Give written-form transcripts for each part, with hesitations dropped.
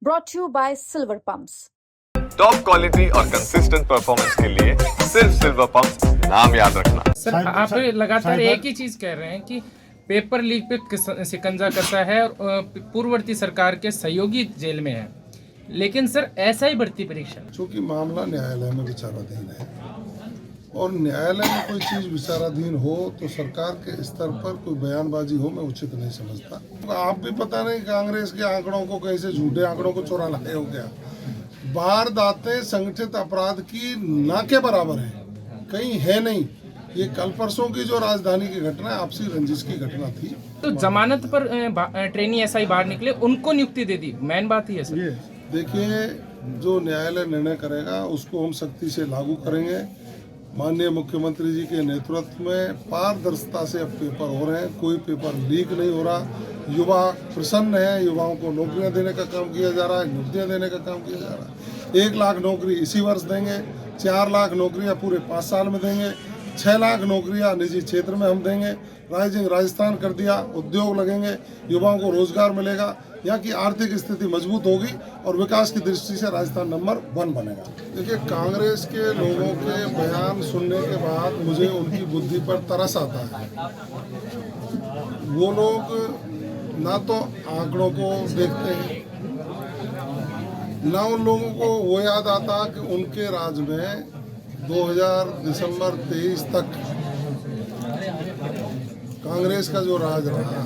brought to you by Silver Pumps. Top quality और consistent performance के लिए सिर्फ सिल्वर पंप्स नाम याद रखना। सर आप लगातार एक ही चीज कह रहे हैं कि पेपर लीक पे शिकंजा कसा है और पूर्ववर्ती सरकार के सहयोगी जेल में है, लेकिन सर ऐसा ही बढ़ती परीक्षा चूँकि मामला न्यायालय में विचाराधीन है और न्यायालय में कोई चीज़ विचाराधीन हो तो सरकार के स्तर पर कोई बयानबाजी हो मैं उचित नहीं समझता। आप भी पता नहीं कांग्रेस के आंकड़ों को कैसे झूठे आंकड़ों को चुरा लाए हो गया। वारदातें संगठित अपराध की ना के बराबर है, कहीं है नहीं। ये कल परसों की जो राजधानी की घटना है आपसी रंजिश की घटना थी। तो जमानत पर ट्रेनी एसआई बाहर निकले, उनको नियुक्ति दे दी, मेन बात ही है सर। देखिए, जो न्यायालय निर्णय करेगा उसको हम सख्ती से लागू करेंगे। माननीय मुख्यमंत्री जी के नेतृत्व में पारदर्शिता से अब पेपर हो रहे हैं, कोई पेपर लीक नहीं हो रहा। युवा प्रसन्न है, युवाओं को नौकरियां देने का काम किया जा रहा है, नियुक्तियां देने का काम किया जा रहा है। 1 लाख नौकरी इसी वर्ष देंगे, 4 लाख नौकरियां पूरे 5 साल में देंगे, 6 लाख नौकरियां निजी क्षेत्र में हम देंगे। राइजिंग राजस्थान कर दिया, उद्योग लगेंगे, युवाओं को रोजगार मिलेगा, यहाँ की आर्थिक स्थिति मजबूत होगी और विकास की दृष्टि से राजस्थान नंबर 1 बनेगा। देखिए, कांग्रेस के लोगों के बयान सुनने के बाद मुझे उनकी बुद्धि पर तरस आता है। वो लोग ना तो आंकड़ों को देखते हैं, ना उन लोगों को वो याद आता कि उनके राज में 2000 दिसंबर 23 तक कांग्रेस का जो राज रहा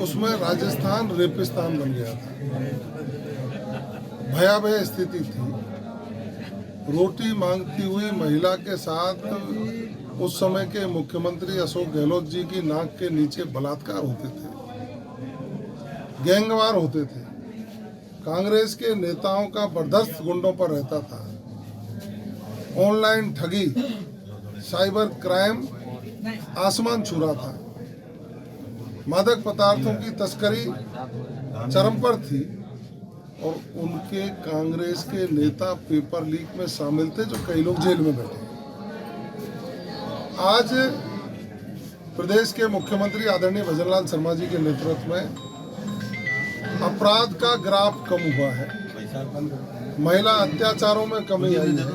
उसमें राजस्थान रेपिस्तान बन गया था, भयावह स्थिति थी। रोटी मांगती हुई महिला के साथ उस समय के मुख्यमंत्री अशोक गहलोत जी की नाक के नीचे बलात्कार होते थे, गैंगवार होते थे। कांग्रेस के नेताओं का बर्दाश्त गुंडों पर रहता था। ऑनलाइन ठगी, साइबर क्राइम आसमान छू रहा था। मादक पदार्थों की तस्करी चरम पर थी और उनके कांग्रेस के नेता पेपर लीक में शामिल थे, जो कई लोग जेल में बैठे। आज प्रदेश के मुख्यमंत्री आदरणीय भजनलाल शर्मा जी के नेतृत्व में अपराध का ग्राफ कम हुआ है, महिला अत्याचारों में कमी आई है,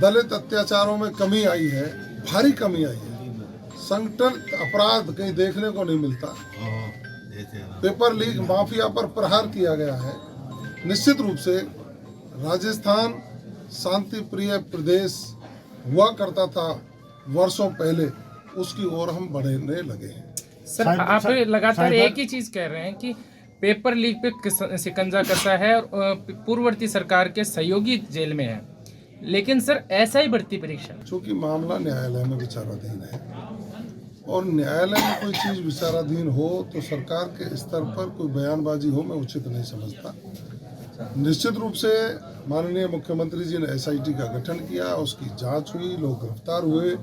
दलित अत्याचारों में कमी आई है, भारी कमी आई है। संगठित अपराध कहीं देखने को नहीं मिलता। पेपर लीक माफिया पर प्रहार किया गया है। निश्चित रूप से राजस्थान शांति प्रिय प्रदेश हुआ करता था वर्षों पहले, उसकी ओर हम बढ़ने लगे हैं। सर आप लगातार एक ही चीज कह रहे हैं कि पेपर लीक पे शिकंजा कसा है और पूर्ववर्ती सरकार के सहयोगी जेल में है, लेकिन सर ऐसा ही बढ़ती परीक्षा चूँकि मामला न्यायालय में विचाराधीन है और न्यायालय में कोई चीज़ विचाराधीन हो तो सरकार के स्तर पर कोई बयानबाजी हो मैं उचित नहीं समझता। निश्चित रूप से माननीय मुख्यमंत्री जी ने एसआईटी का गठन किया, उसकी जांच हुई, लोग गिरफ्तार हुए,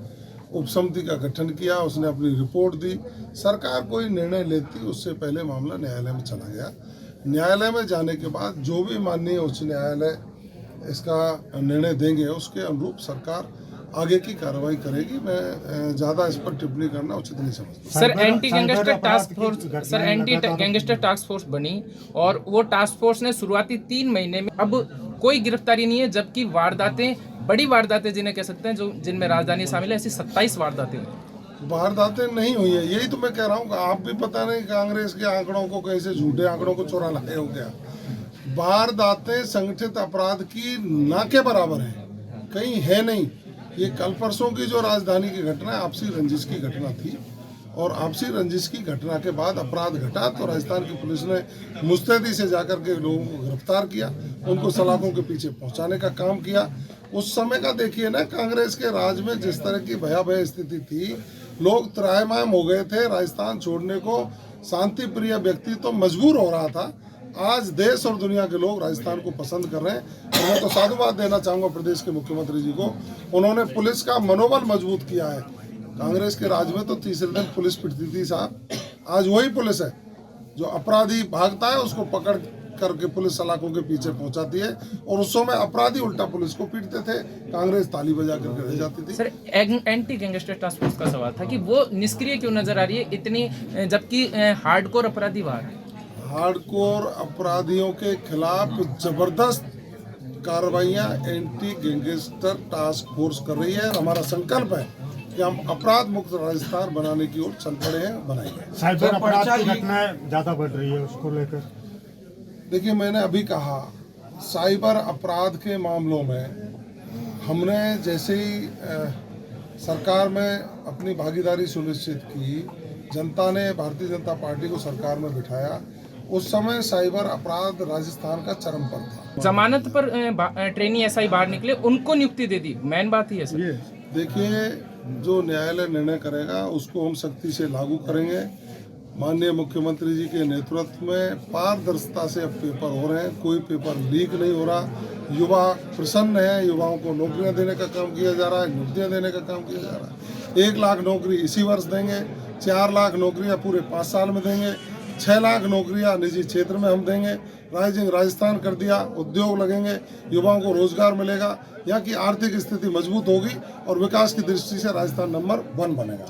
उपसमिति का गठन किया, उसने अपनी रिपोर्ट दी। सरकार कोई निर्णय लेती उससे पहले मामला न्यायालय में चला गया। न्यायालय में जाने के बाद जो भी माननीय उच्च न्यायालय इसका निर्णय देंगे उसके अनुरूप सरकार आगे की कार्रवाई करेगी। मैं ज्यादा इस पर टिप्पणी करना उचित नहीं समझता। Sir anti gangster task force बनी और वो टास्क फोर्स ने शुरुआती 3 महीने में अब कोई गिरफ्तारी नहीं है, जबकि वारदातें, बड़ी वारदातें जिन्हें कह सकते हैं, जो जिनमें राजधानी शामिल है, ऐसी 27 वारदातें हुई। वारदातें नहीं हुई है, यही तो मैं कह रहा हूँ। आप भी पता नहीं कांग्रेस के आंकड़ों को कैसे झूठे आंकड़ों को चुरा लाए हो गया। वारदातें संगठित अपराध की ना के बराबर है, कहीं है नहीं। ये कल परसों की जो राजधानी की घटना है आपसी रंजिश की घटना थी और आपसी रंजिश की घटना के बाद अपराध घटा तो राजस्थान की पुलिस ने मुस्तैदी से जाकर के लोगों को गिरफ्तार किया, उनको सलाखों के पीछे पहुंचाने का काम किया। उस समय का देखिए ना, कांग्रेस के राज में जिस तरह की भयावह स्थिति थी, लोग त्राहिमाम हो गए थे। राजस्थान छोड़ने को शांति प्रिय व्यक्ति तो मजबूर हो रहा था। आज देश और दुनिया के लोग राजस्थान को पसंद कर रहे हैं और मैं तो साधुवाद देना चाहूँगा प्रदेश के मुख्यमंत्री जी को। उन्होंने पुलिस का मनोबल मजबूत किया है। कांग्रेस के राज में तो तीसरे दिन पुलिस पिटती थी साहब, आज वही पुलिस है जो अपराधी भागता है उसको पकड़ करके पुलिस सलाखों के पीछे पहुंचाती है और उस समय अपराधी उल्टा पुलिस को पीटते थे, कांग्रेस ताली बजा करके रह जाती थी। Sir anti gangster task force का सवाल था कि वो निष्क्रिय क्यों नजर आ रही है इतनी, जबकि हार्डकोर अपराधी बाहर है। हार्डकोर अपराधियों के खिलाफ जबरदस्त कार्रवाइयां एंटी गैंगस्टर टास्क फोर्स कर रही है। हमारा संकल्प है कि हम अपराध मुक्त राजस्थान बनाने की ओर चल पड़े हैं, बनाएंगे। साइबर अपराध की घटनाएं ज्यादा बढ़ रही है, उसको लेकर देखिए, मैंने अभी कहा साइबर अपराध के मामलों में हमने जैसे ही सरकार में अपनी भागीदारी सुनिश्चित की, जनता ने भारतीय जनता पार्टी को सरकार में बिठाया, उस समय साइबर अपराध राजस्थान का चरम पर था। जमानत पर ट्रेनी एसआई बाहर निकले, उनको नियुक्ति दे दी, मेन बात ही है सर। देखिए, जो न्यायालय निर्णय करेगा उसको हम सख्ती से लागू करेंगे। माननीय मुख्यमंत्री जी के नेतृत्व में पारदर्शिता से अब पेपर हो रहे हैं, कोई पेपर लीक नहीं हो रहा। युवा प्रसन्न है, युवाओं को नौकरियां देने का काम किया जा रहा है, नियुक्तियां देने का काम किया जा रहा है। 1 लाख नौकरी इसी वर्ष देंगे, 4 लाख नौकरियां पूरे 5 साल में देंगे, 6 लाख नौकरियां निजी क्षेत्र में हम देंगे। राइजिंग राजस्थान कर दिया, उद्योग लगेंगे, युवाओं को रोजगार मिलेगा, यहाँ की आर्थिक स्थिति मजबूत होगी और विकास की दृष्टि से राजस्थान नंबर 1 बनेगा।